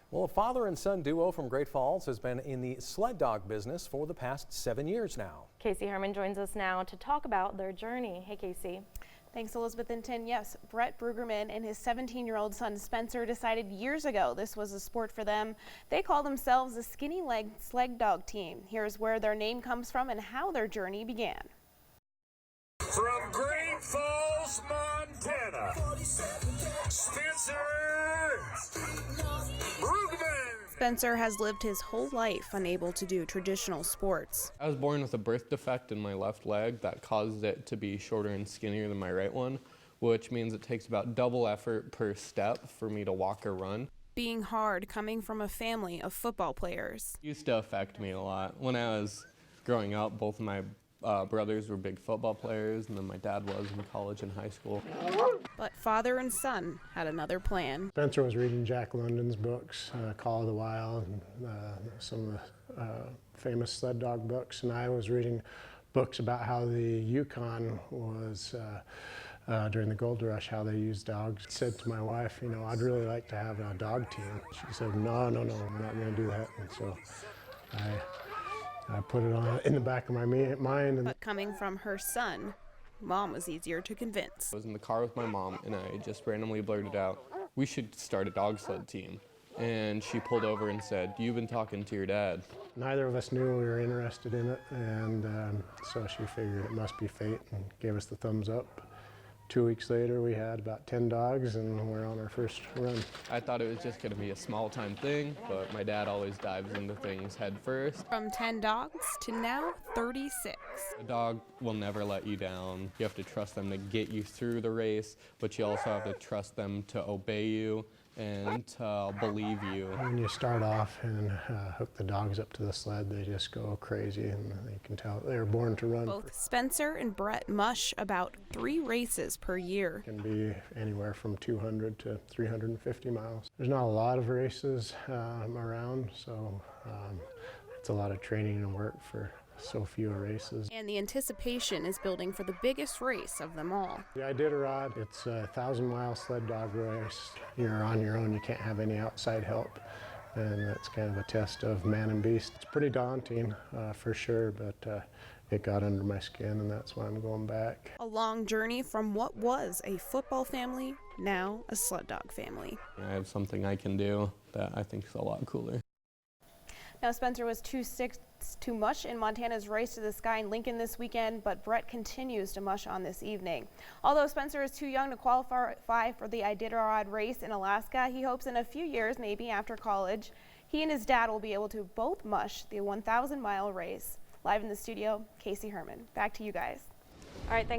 Well, a father and son duo from Great Falls has been in the sled dog business for the past 7 years now. Casey Herman joins us now to talk about their journey. Hey, Casey. Thanks, Elizabeth and Tin. Yes, Brett Brueggerman and his 17-year-old son Spencer decided years ago this was a sport for them. They call themselves the Skinny Leg Sled Dog Team. Here's where their name comes from and how their journey began. From Great Falls, Montana, Spencer Brueggerman. Spencer has lived his whole life unable to do traditional sports. I was born with a birth defect in my left leg that caused it to be shorter and skinnier than my right one, which means it takes about double effort per step for me to walk or run. Being hard coming from a family of football players. It used to affect me a lot. When I was growing up, both of my brothers were big football players, and then my dad was in college and high school. But father and son had another plan. Spencer was reading Jack London's books, Call of the Wild, and some of the famous sled dog books, and I was reading books about how the Yukon was, during the gold rush, how they used dogs. I said to my wife, you know, I'd really like to have a dog team. She said, no, we're not going to do that. And so I put it on in the back of my mind. But coming from her son, Mom was easier to convince. I was in the car with my mom, and I just randomly blurted out, we should start a dog sled team. And she pulled over and said, you've been talking to your dad. Neither of us knew we were interested in it, and so she figured it must be fate and gave us the thumbs up. 2 weeks later, we had about 10 dogs, and we're on our first run. I thought it was just going to be a small-time thing, but my dad always dives into things head first. From 10 dogs to now 36. A dog will never let you down. You have to trust them to get you through the race, but you also have to trust them to obey you and to believe you. When you start off and hook the dogs up to the sled, they just go crazy, and you can tell they were born to run. Both Spencer and Brett mush about 3 races per year. It can be anywhere from 200 to 350 miles. There's not a lot of races around, so it's a lot of training and work for so few races. And the anticipation is building for the biggest race of them all. The Iditarod, it's a 1,000-mile sled dog race. You're on your own, you can't have any outside help. And that's kind of a test of man and beast. It's pretty daunting for sure, but it got under my skin, and that's why I'm going back. A long journey from what was a football family, now a sled dog family. I have something I can do that I think is a lot cooler. Now, Spencer was too much in Montana's Race to the Sky in Lincoln this weekend, but Brett continues to mush on this evening. Although Spencer is too young to qualify for the Iditarod race in Alaska, he hopes in a few years, maybe after college, he and his dad will be able to both mush the 1,000-mile race. Live in the studio, Casey Herman. Back to you guys. All right, thanks.